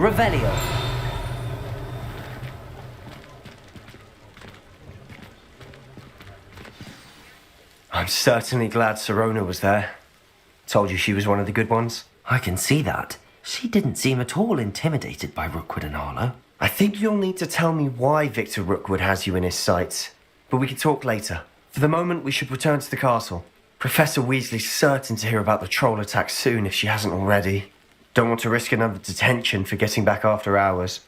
Revelio. I'm certainly glad Sirona was there. Told you she was one of the good ones. I can see that. She didn't seem at all intimidated by Rookwood and Harlow. I think you'll need to tell me why Victor Rookwood has you in his sights. But we can talk later. For the moment, we should return to the castle. Professor Weasley's certain to hear about the troll attack soon if she hasn't already. Don't want to risk another detention for getting back after hours.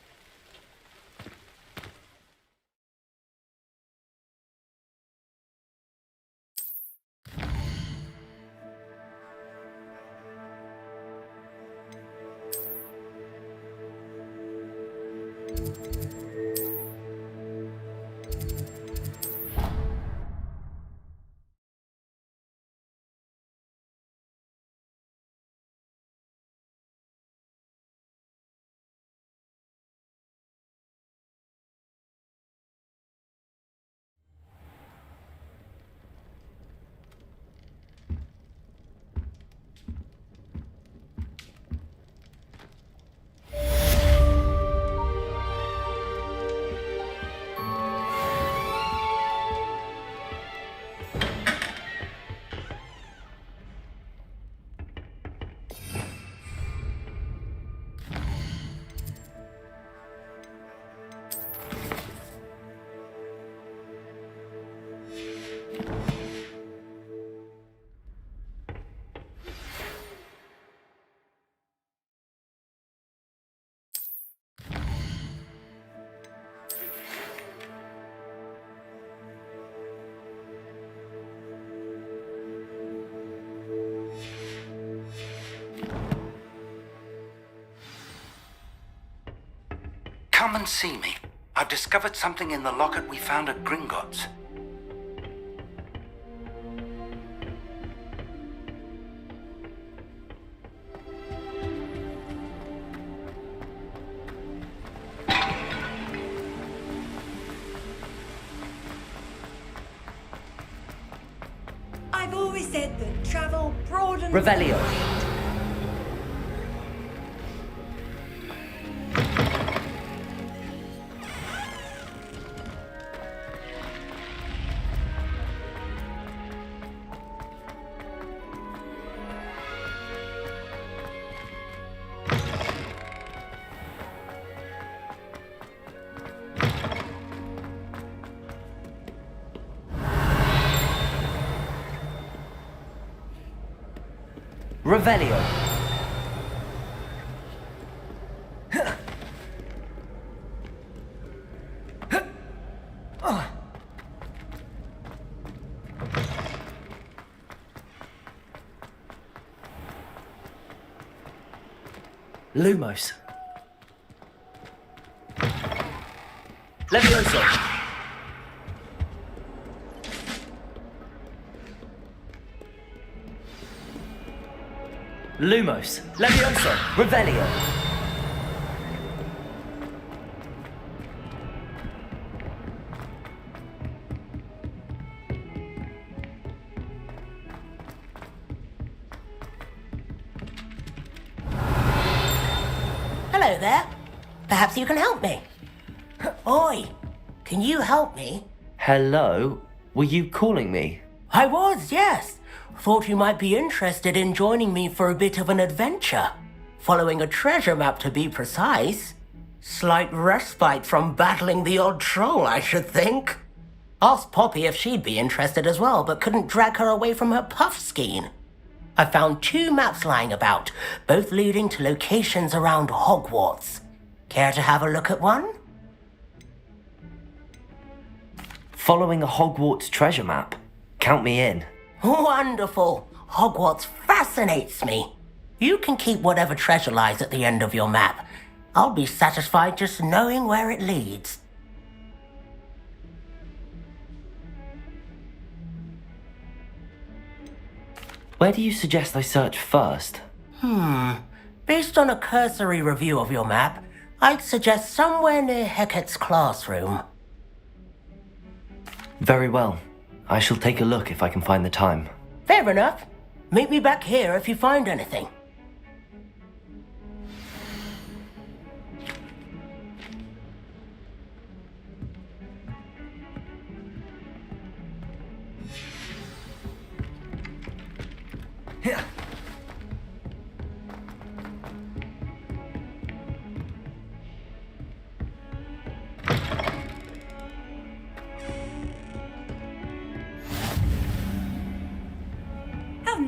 Come and see me. I've discovered something in the locket we found at Gringotts. I've always said that travel broadens... Revelio. Revelio. Lumos. Levioso. Lumos. Levioso. Revelio. Hello there. Perhaps you can help me. Oi, can you help me? Hello? Were you calling me? I was, yes. Thought you might be interested in joining me for a bit of an adventure. Following a treasure map, to be precise. Slight respite from battling the odd troll, I should think. Asked Poppy if she'd be interested as well, but couldn't drag her away from her puff skein. I found 2 maps lying about, both leading to locations around Hogwarts. Care to have a look at one? Following a Hogwarts treasure map. Count me in. Wonderful. Hogwarts fascinates me. You can keep whatever treasure lies at the end of your map. I'll be satisfied just knowing where it leads. Where do you suggest I search first? Based on a cursory review of your map, I'd suggest somewhere near Hecat's classroom. Very well. I shall take a look if I can find the time. Fair enough. Meet me back here if you find anything.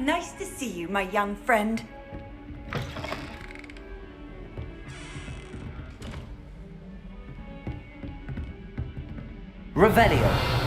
Nice to see you, my young friend. Revelio.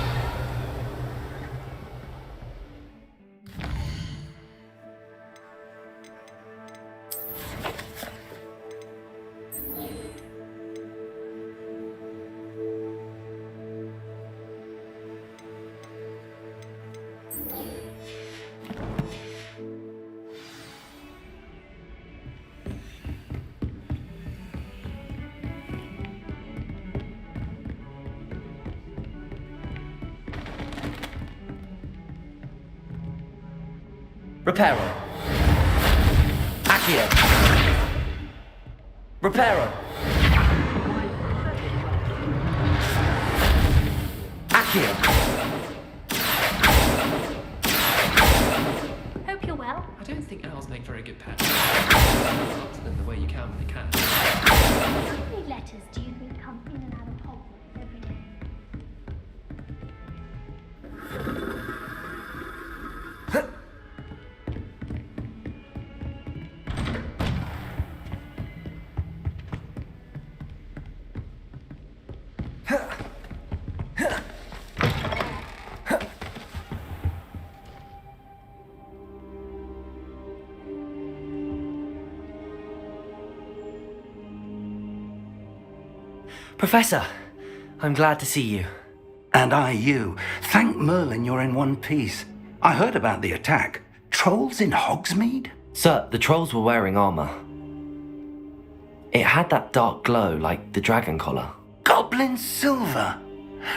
Reparo. Accio. Reparo. Accio. Hope you're well. I don't think owls make very good pets. Answer them the way you can when they can. How many letters do you think come in and out of Hogwarts every day? Professor, I'm glad to see you. And I you. Thank Merlin you're in one piece. I heard about the attack. Trolls in Hogsmeade? Sir, the trolls were wearing armor. It had that dark glow like the dragon collar. Goblin silver!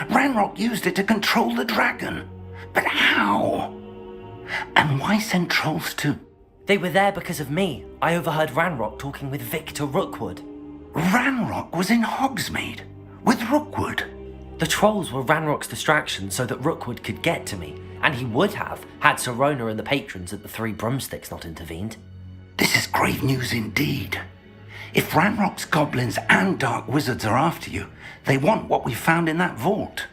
Ranrock used it to control the dragon. But how? And why send trolls to... They were there because of me. I overheard Ranrock talking with Victor Rookwood. Ranrock was in Hogsmeade? With Rookwood? The trolls were Ranrock's distraction so that Rookwood could get to me, and he would have had Sirona and the patrons at the Three Broomsticks not intervened. This is grave news indeed. If Ranrock's goblins and dark wizards are after you, they want what we found in that vault.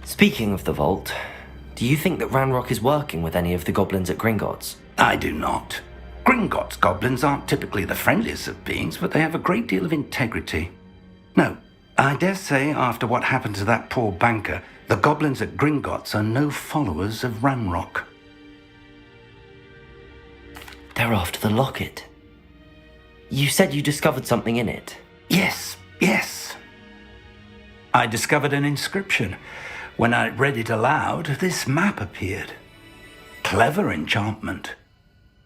Speaking of the vault, do you think that Ranrock is working with any of the goblins at Gringotts? I do not. Gringotts goblins aren't typically the friendliest of beings, but they have a great deal of integrity. No, I dare say after what happened to that poor banker, the goblins at Gringotts are no followers of Ranrock. They're after the locket. You said you discovered something in it. Yes. I discovered an inscription. When I read it aloud, this map appeared. Clever enchantment.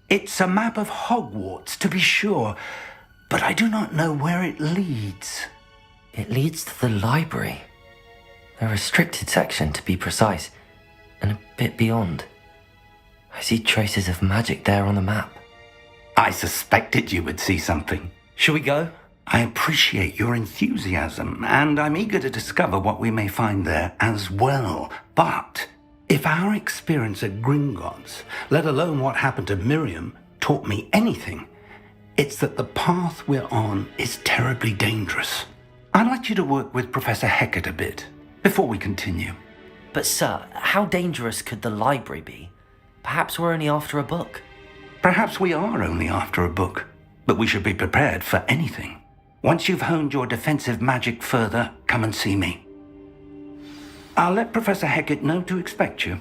It's a map of Hogwarts, to be sure, but I do not know where it leads. It leads to the library. A restricted section, to be precise, and a bit beyond. I see traces of magic there on the map. I suspected you would see something. Shall we go? I appreciate your enthusiasm, and I'm eager to discover what we may find there as well. But if our experience at Gringotts, let alone what happened to Miriam, taught me anything, it's that the path we're on is terribly dangerous. I'd like you to work with Professor Hecat a bit before we continue. But sir, how dangerous could the library be? Perhaps we're only after a book. Perhaps we are only after a book, but we should be prepared for anything. Once you've honed your defensive magic further, come and see me. I'll let Professor Hecat know to expect you.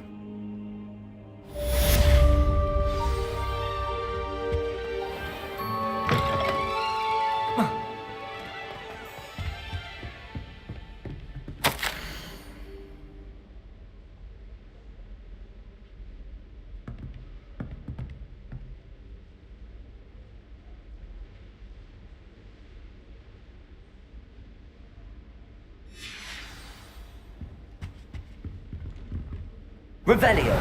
Revelio.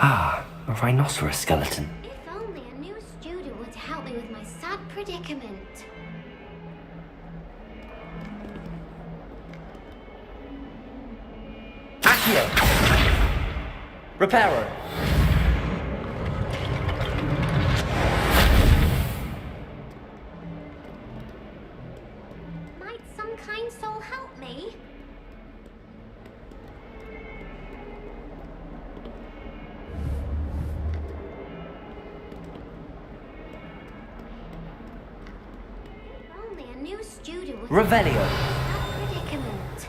Ah, a rhinoceros skeleton. If only a new student were to help me with my sad predicament. Accio! Reparo! Might some kind soul help me? If only a new student were to Revelio! that predicament.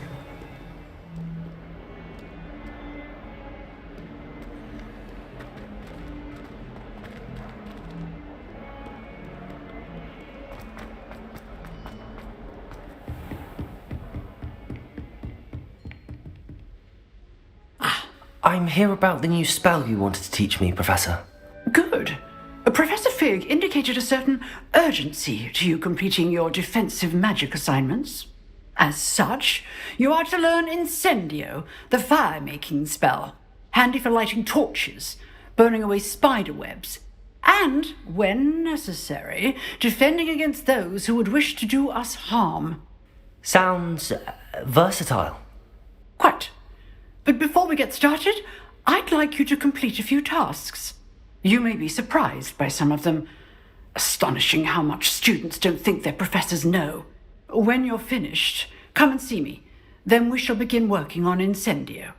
I'm here about the new spell you wanted to teach me, Professor. Good. Professor Fig indicated a certain urgency to you completing your defensive magic assignments. As such, you are to learn Incendio, the fire-making spell, handy for lighting torches, burning away spider webs, and, when necessary, defending against those who would wish to do us harm. Sounds versatile. Quite. But before we get started, I'd like you to complete a few tasks. You may be surprised by some of them. Astonishing how much students don't think their professors know. When you're finished, come and see me. Then we shall begin working on Incendio.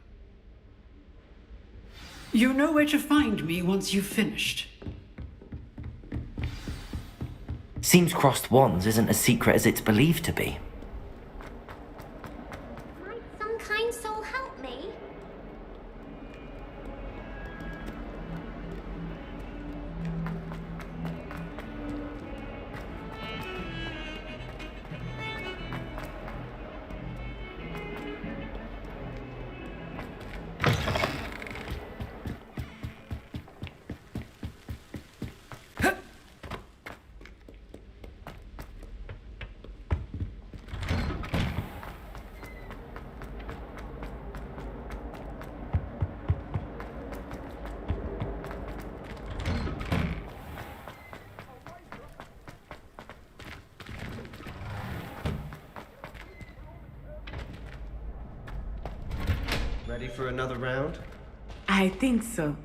You know where to find me once you've finished. Seems crossed wands isn't as secret as it's believed to be. Might some kind soul help me? Ready for another round? I think so.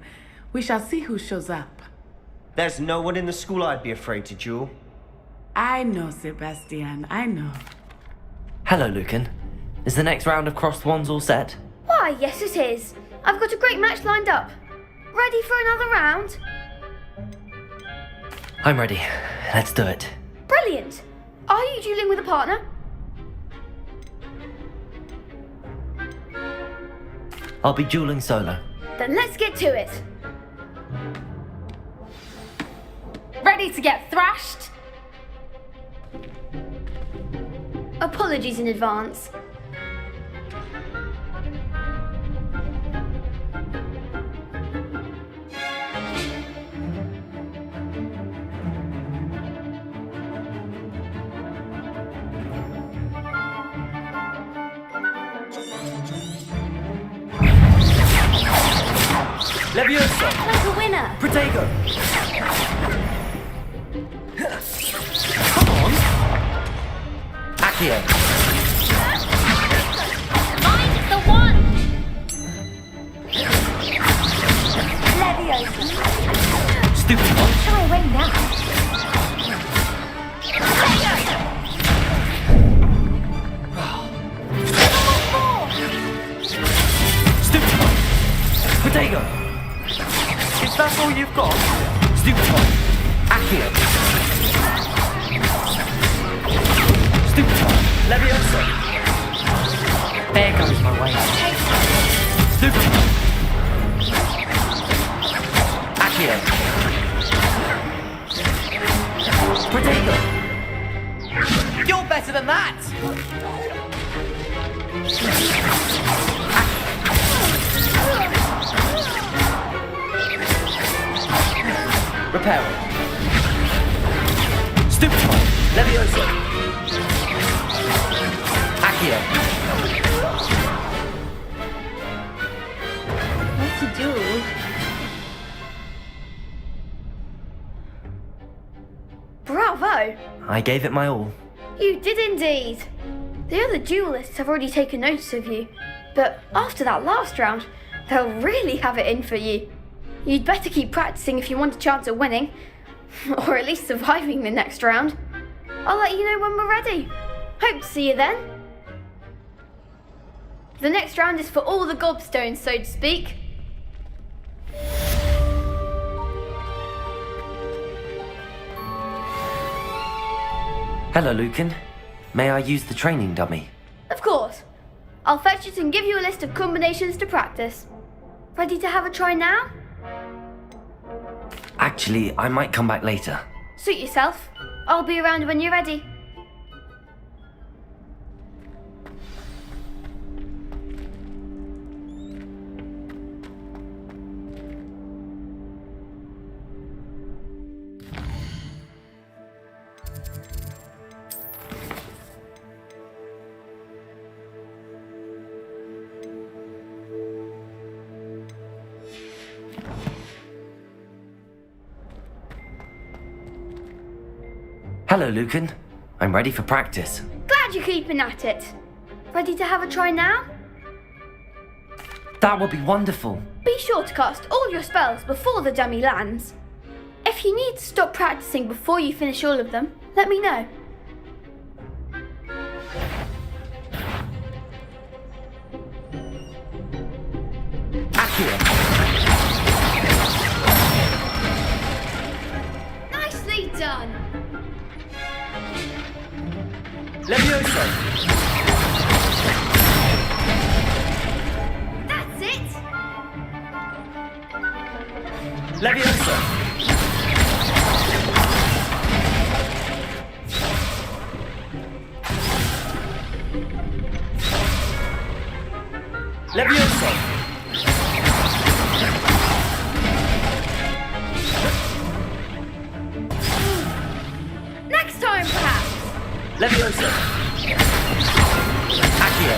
We shall see who shows up. There's no one in the school I'd be afraid to duel. I know, Sebastian, I know. Hello, Lucan. Is the next round of crossed wands all set? Why, yes it is. I've got a great match lined up. Ready for another round? I'm ready. Let's do it. Brilliant. Are you dueling with a partner? I'll be dueling solo. Then let's get to it. Ready to get thrashed? Apologies in advance. Levioso! Act like a winner. Protego! Come on! Accio! Mine is the one! Leviosa. Stupid one! Try win now. Stupid one! Protego! Is that all you've got? Stupid one! Accio! Leviosa! There goes my way. Super! Accio! Protego! You're better than that! Repair it. Stupefy! Leviosa! Accio! What to do? Bravo! I gave it my all. You did indeed. The other duelists have already taken notice of you, but after that last round, they'll really have it in for you. You'd better keep practicing if you want a chance at winning, or at least surviving the next round. I'll let you know when we're ready. Hope to see you then. The next round is for all the gobstones, so to speak. Hello, Lucan. May I use the training dummy? Of course. I'll fetch it and give you a list of combinations to practice. Ready to have a try now? Actually, I might come back later. Suit yourself. I'll be around when you're ready. Hello, Lucan. I'm ready for practice. Glad you're keeping at it. Ready to have a try now? That would be wonderful. Be sure to cast all your spells before the dummy lands. If you need to stop practicing before you finish all of them, let me know. Accio! Nicely done. Leviosa! That's it. Leviosa! Leviosa! Next time, perhaps. Leviosa! Accio!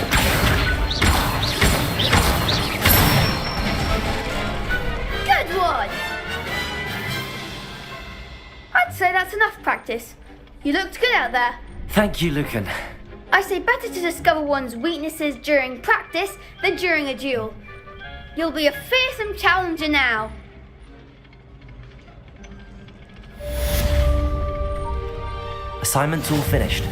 Good one. I'd say that's enough practice. You looked good out there. Thank you, Lucan. I say better to discover one's weaknesses during practice than during a duel. You'll be a fearsome challenger now. Assignment's all finished.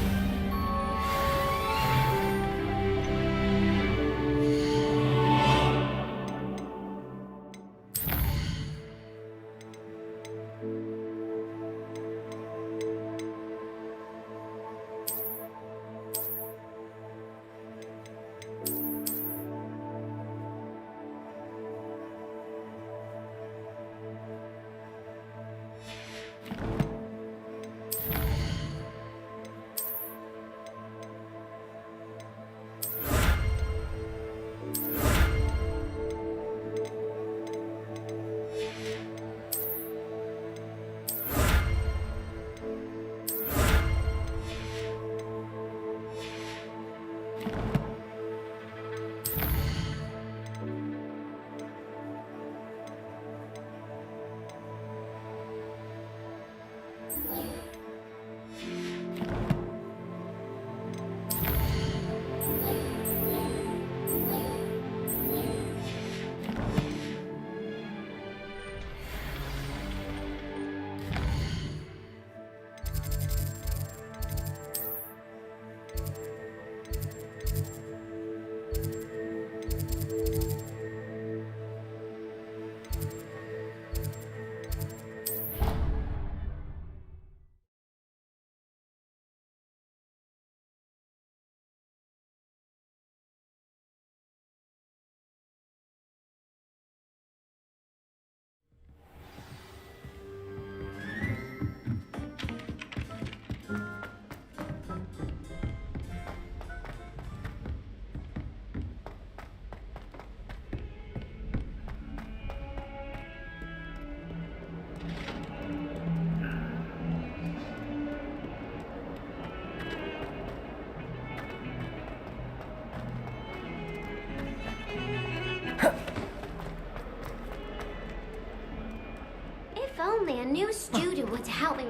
new student were to help me.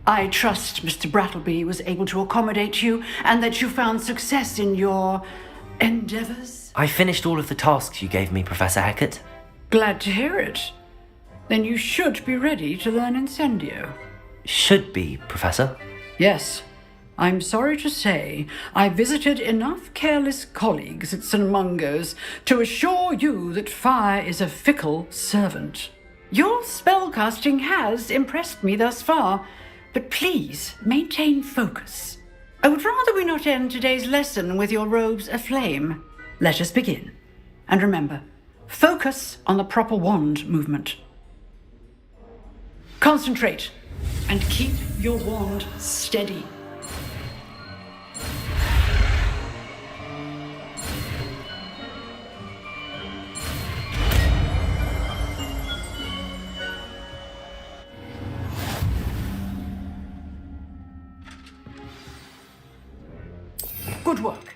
I trust Mr. Brattleby was able to accommodate you and that you found success in your endeavors. I finished all of the tasks you gave me, Professor Hecat. Glad to hear it. Then you should be ready to learn Incendio. Should be, Professor. Yes. I'm sorry to say I visited enough careless colleagues at St. Mungo's to assure you that fire is a fickle servant. Your spellcasting has impressed me thus far, but please maintain focus. I would rather we not end today's lesson with your robes aflame. Let us begin. And remember, focus on the proper wand movement. Concentrate and keep your wand steady. Good work.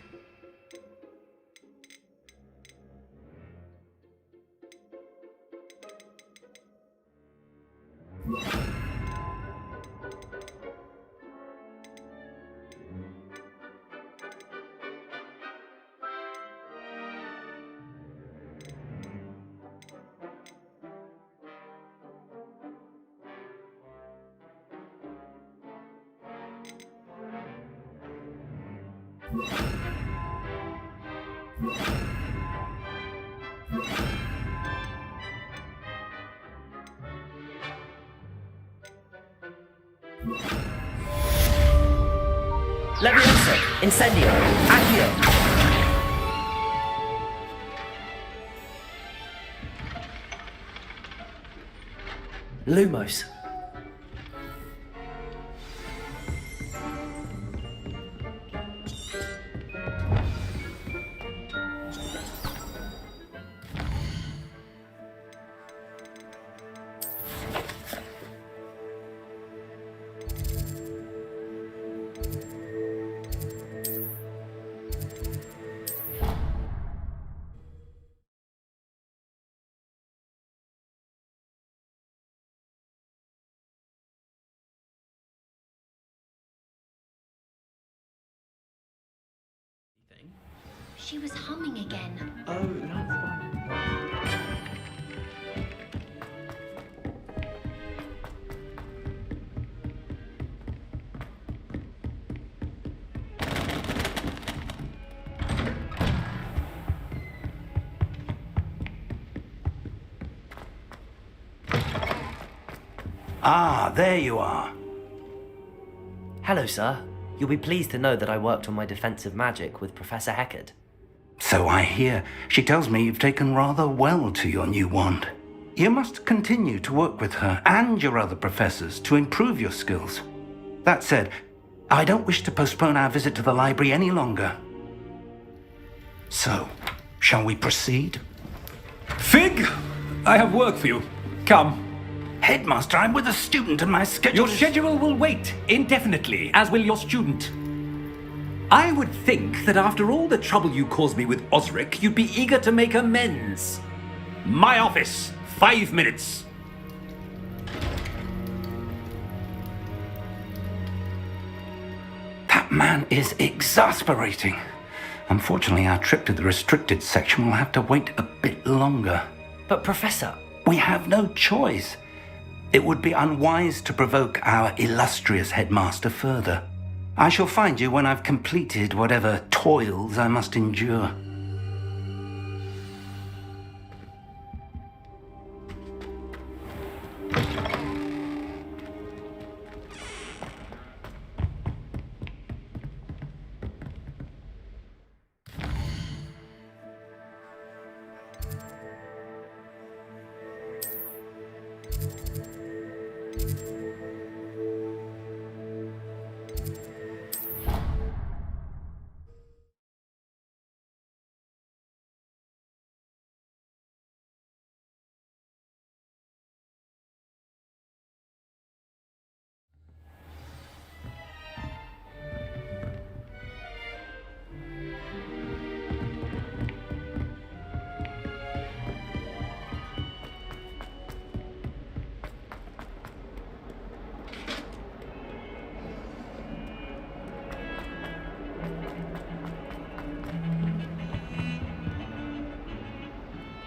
Leviosa, Incendio, Accio. Lumos. She was humming again. Oh, that's fine. Ah, there you are. Hello, sir. You'll be pleased to know that I worked on my defensive magic with Professor Hecat. So I hear. She tells me you've taken rather well to your new wand. You must continue to work with her and your other professors to improve your skills. That said, I don't wish to postpone our visit to the library any longer. So, shall we proceed? Fig, I have work for you. Come. Headmaster, I'm with a student and my schedule Your schedule will wait indefinitely, as will your student. I would think that after all the trouble you caused me with Osric, you'd be eager to make amends. My office, 5 minutes. That man is exasperating. Unfortunately, our trip to the restricted section will have to wait a bit longer. But, Professor... We have no choice. It would be unwise to provoke our illustrious headmaster further. I shall find you when I've completed whatever toils I must endure.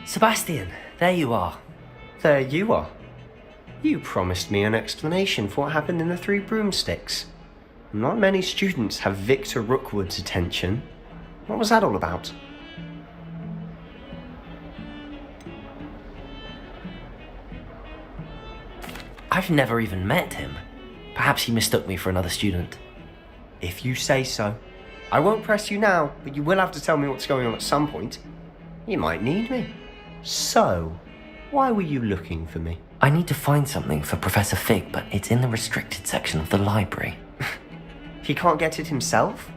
Sebastian, there you are. There you are. You promised me an explanation for what happened in the Three Broomsticks. Not many students have Victor Rookwood's attention. What was that all about? I've never even met him. Perhaps he mistook me for another student. If you say so. I won't press you now, but you will have to tell me what's going on at some point. You might need me. So, why were you looking for me? I need to find something for Professor Fig, but it's in the restricted section of the library. He can't get it himself?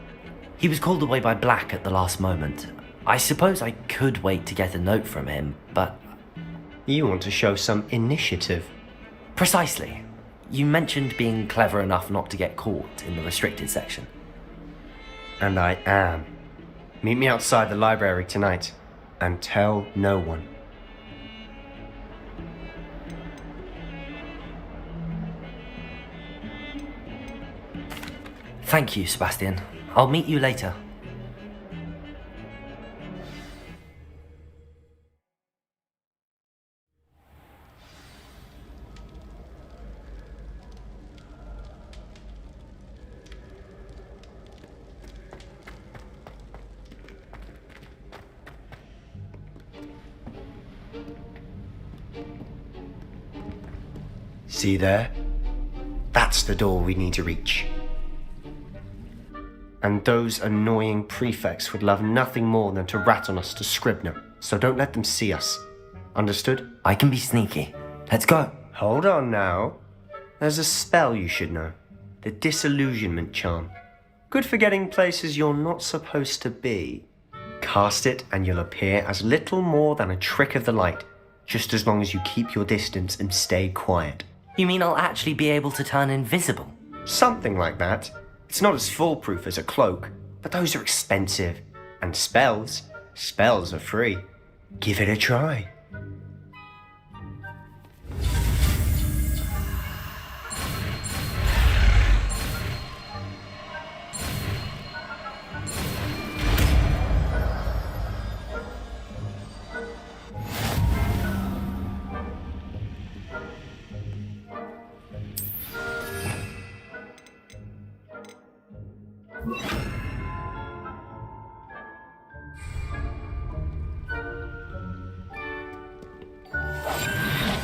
He was called away by Black at the last moment. I suppose I could wait to get a note from him, but... You want to show some initiative. Precisely. You mentioned being clever enough not to get caught in the restricted section. And I am. Meet me outside the library tonight, and tell no one. Thank you, Sebastian. I'll meet you later. See there? That's the door we need to reach. And those annoying prefects would love nothing more than to rat on us to Scribner, so don't let them see us. Understood? I can be sneaky. Let's go. Hold on now. There's a spell you should know. The Disillusionment Charm. Good for getting places you're not supposed to be. Cast it and you'll appear as little more than a trick of the light, just as long as you keep your distance and stay quiet. You mean I'll actually be able to turn invisible? Something like that. It's not as foolproof as a cloak, but those are expensive. And spells are free. Give it a try.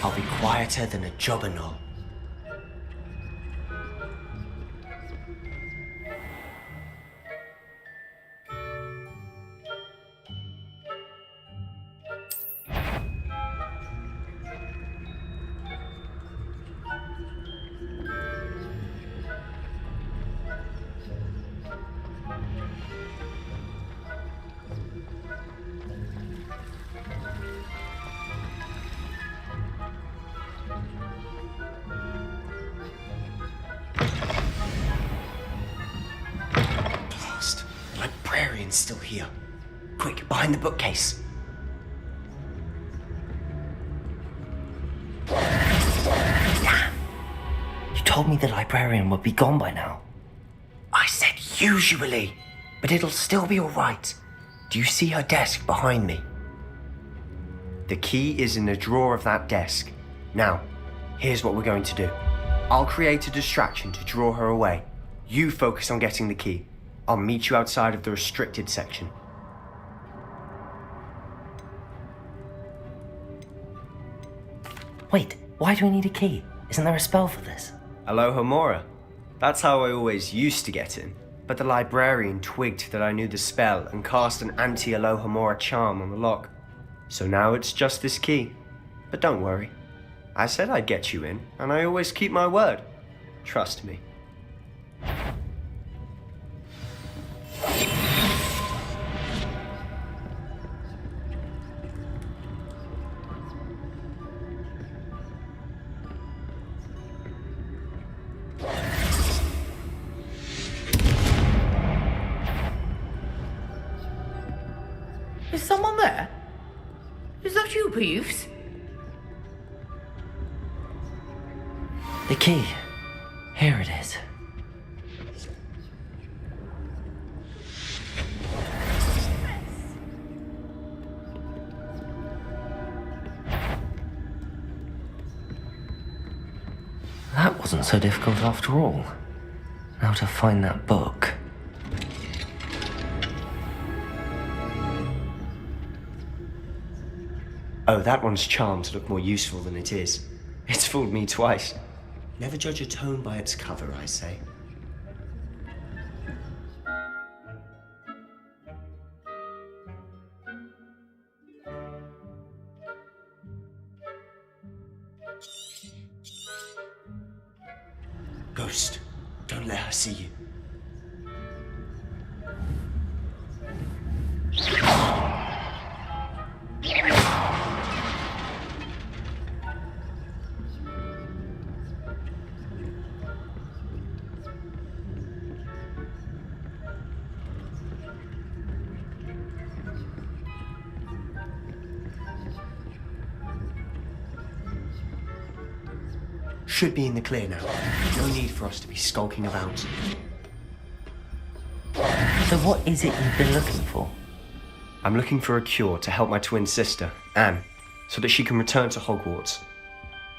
I'll be quieter than a jobberknoll. Still here. Quick, behind the bookcase. Damn. You told me the librarian would be gone by now. I said usually, but it'll still be alright. Do you see her desk behind me? The key is in the drawer of that desk. Now, here's what we're going to do. I'll create a distraction to draw her away. You focus on getting the key. I'll meet you outside of the restricted section. Wait, why do we need a key? Isn't there a spell for this? Alohomora. That's how I always used to get in. But the librarian twigged that I knew the spell and cast an anti-Alohomora charm on the lock. So now it's just this key. But don't worry. I said I'd get you in, and I always keep my word. Trust me. Is someone there? Is that you, Peeves? The key. Here it is. That wasn't so difficult after all. Now to find that book. Oh, that one's charmed to look more useful than it is. It's fooled me twice. Never judge a tome by its cover, I say. Ghost, don't let her see you. Should be in the clear now. No need for us to be skulking about. So what is it you've been looking for? I'm looking for a cure to help my twin sister, Anne, so that she can return to Hogwarts.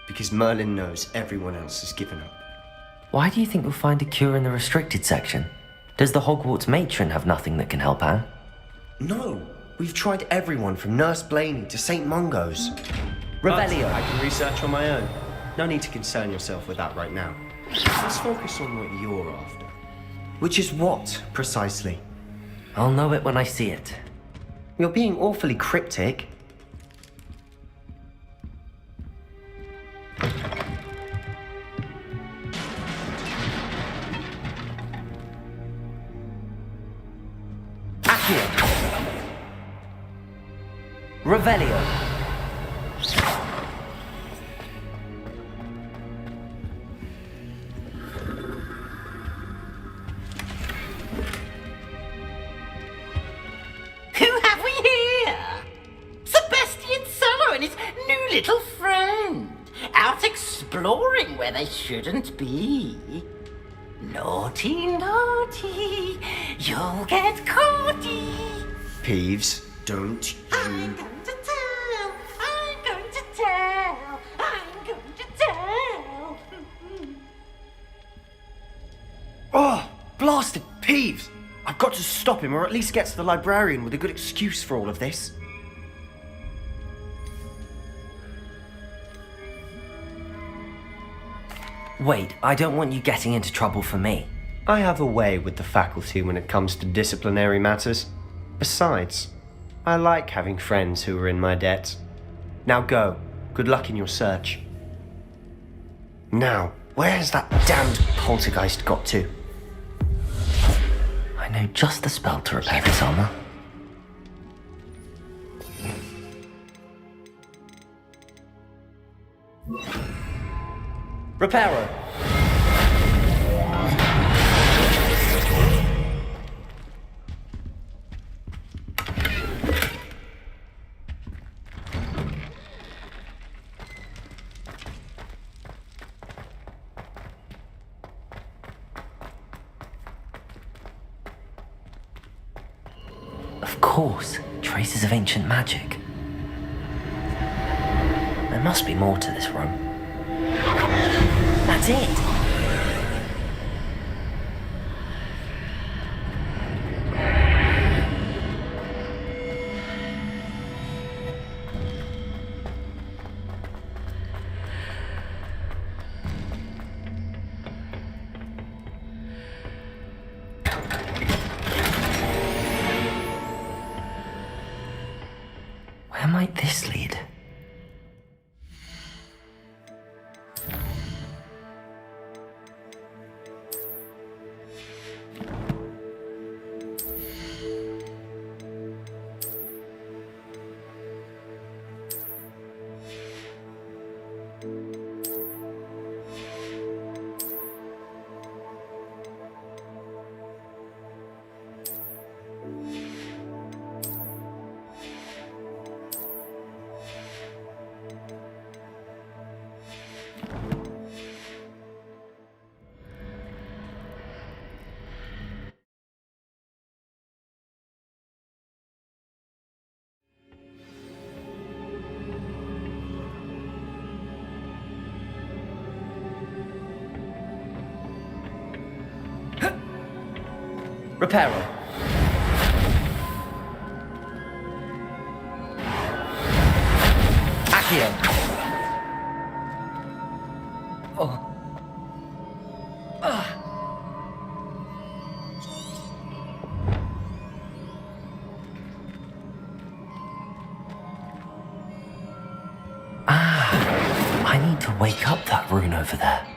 Because Merlin knows everyone else has given up. Why do you think you'll find a cure in the restricted section? Does the Hogwarts matron have nothing that can help Anne? No, we've tried everyone from Nurse Blaney to St. Mungo's. Revelio. I can research on my own. No need to concern yourself with that right now. Let's focus on what you're after. Which is what, precisely? I'll know it when I see it. You're being awfully cryptic. Accio. Revelio. Little friend, out exploring where they shouldn't be. Naughty, naughty, you'll get caughty. Peeves, don't you... I'm going to tell, I'm going to tell, I'm going to tell. Oh, blasted Peeves! I've got to stop him, or at least get to the librarian with a good excuse for all of this. Wait, I don't want you getting into trouble for me. I have a way with the faculty when it comes to disciplinary matters. Besides, I like having friends who are in my debt. Now go. Good luck in your search. Now, where has that damned poltergeist got to? I know just the spell to repair this armor. Reparo. Of course, traces of ancient magic. There must be more to this room. That's it! Where might this lead? Reparo. Accio. Oh. I need to wake up that rune over there.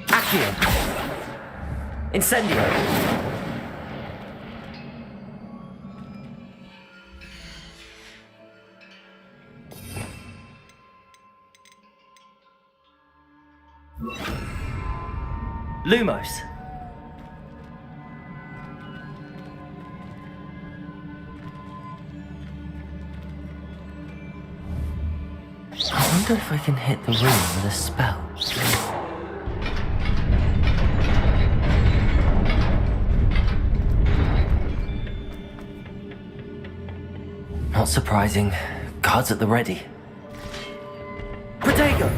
Accio. Incendio. Lumos. I wonder if I can hit the rune with a spell. Not surprising. Guards at the ready. Protego.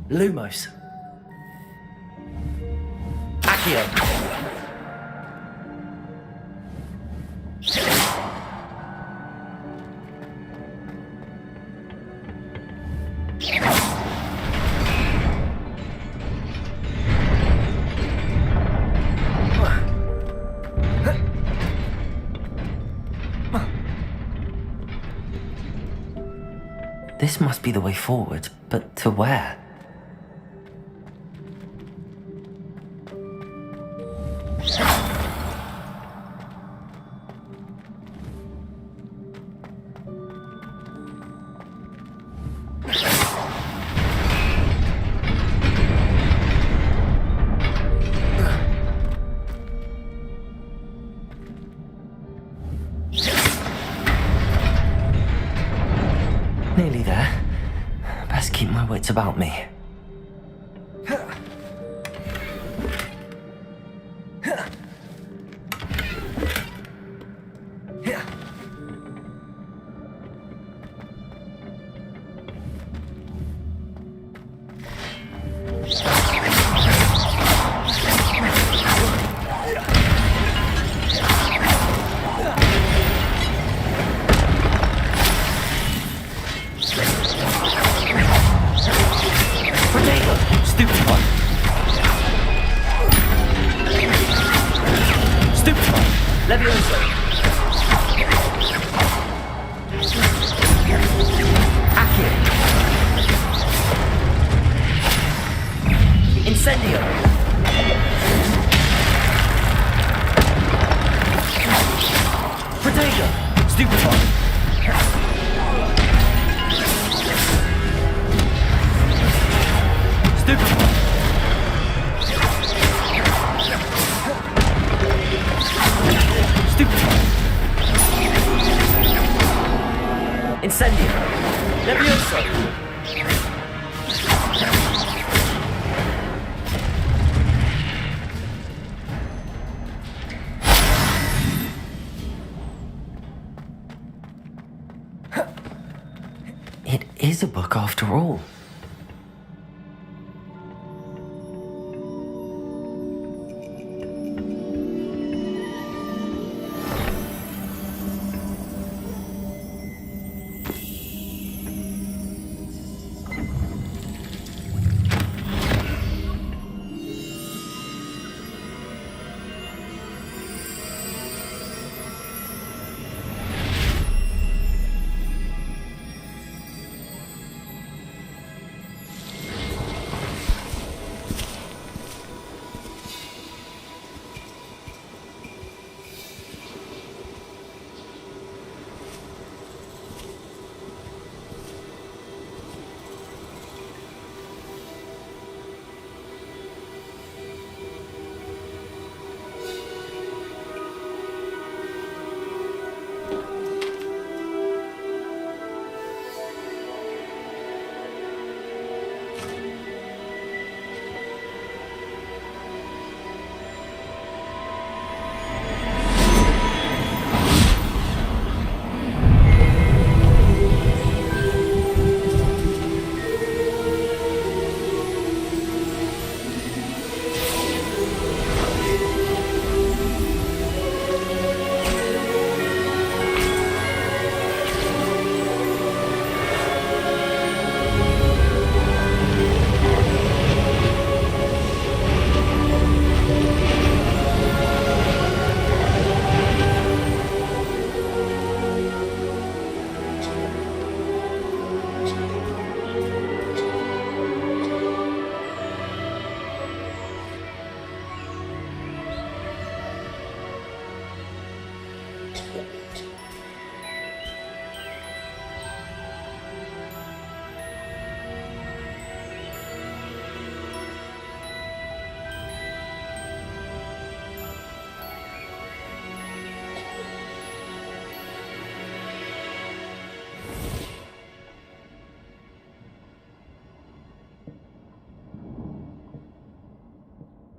Lumos. Accio. This must be the way forward, but to where? Nearly there. Best keep my wits about me. Incendio! Protego! Stupefy! Stupefy! Stupefy! Incendio! Levioso! It is a book after all.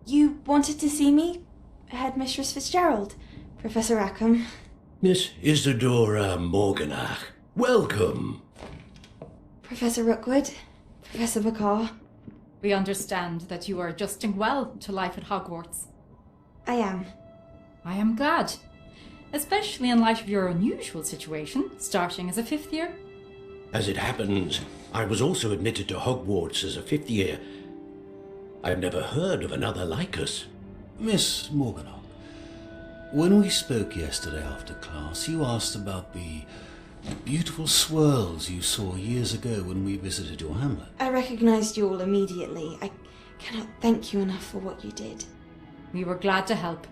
You wanted to see me? Headmistress Fitzgerald, Professor Rackham. Miss Isadora Morganach, welcome. Professor Rookwood, Professor Bakar. We understand that you are adjusting well to life at Hogwarts. I am. I am glad. Especially in light of your unusual situation, starting as a 5th year. As it happens, I was also admitted to Hogwarts as a 5th year. I have never heard of another like us. Miss Morganach, when we spoke yesterday after class, you asked about the beautiful swirls you saw years ago when we visited your hamlet. I recognised you all immediately. I cannot thank you enough for what you did. We were glad to help.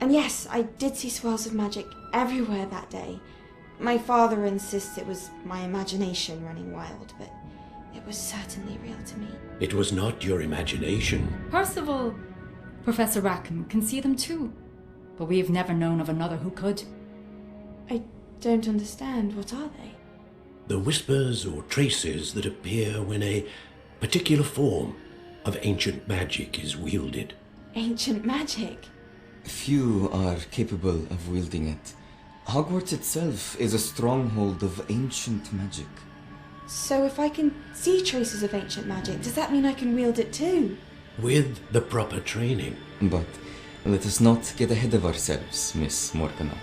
And yes, I did see swirls of magic everywhere that day. My father insists it was my imagination running wild, but it was certainly real to me. It was not your imagination. Percival, Professor Rackham can see them too, but we've never known of another who could. I don't understand. What are they? The whispers or traces that appear when a particular form of ancient magic is wielded. Ancient magic? Few are capable of wielding it. Hogwarts itself is a stronghold of ancient magic. So if I can see traces of ancient magic, does that mean I can wield it too? With the proper training. But let us not get ahead of ourselves, Miss Morganach.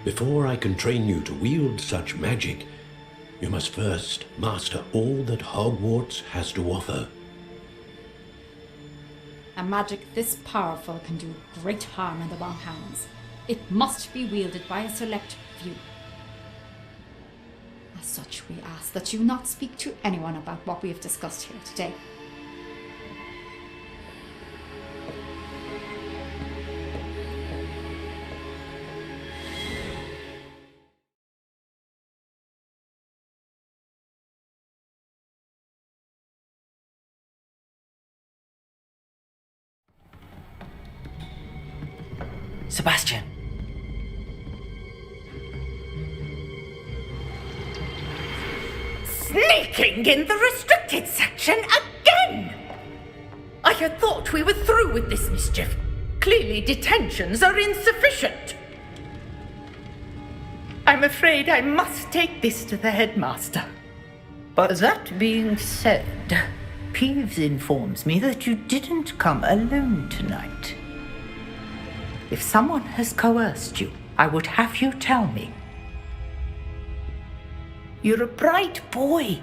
Before I can train you to wield such magic, you must first master all that Hogwarts has to offer. A magic this powerful can do great harm in the wrong hands. It must be wielded by a select few. As such, we ask that you not speak to anyone about what we have discussed here today. Sebastian! Sneaking in the restricted section again! I had thought we were through with this mischief. Clearly detentions are insufficient. I'm afraid I must take this to the headmaster. But that being said, Peeves informs me that you didn't come alone tonight. If someone has coerced you, I would have you tell me. You're a bright boy.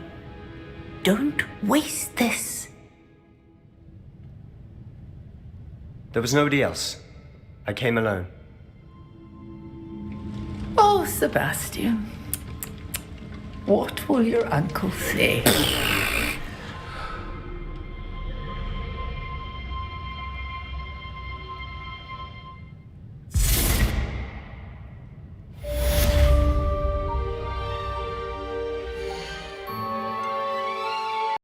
Don't waste this. There was nobody else. I came alone. Oh, Sebastian. What will your uncle say?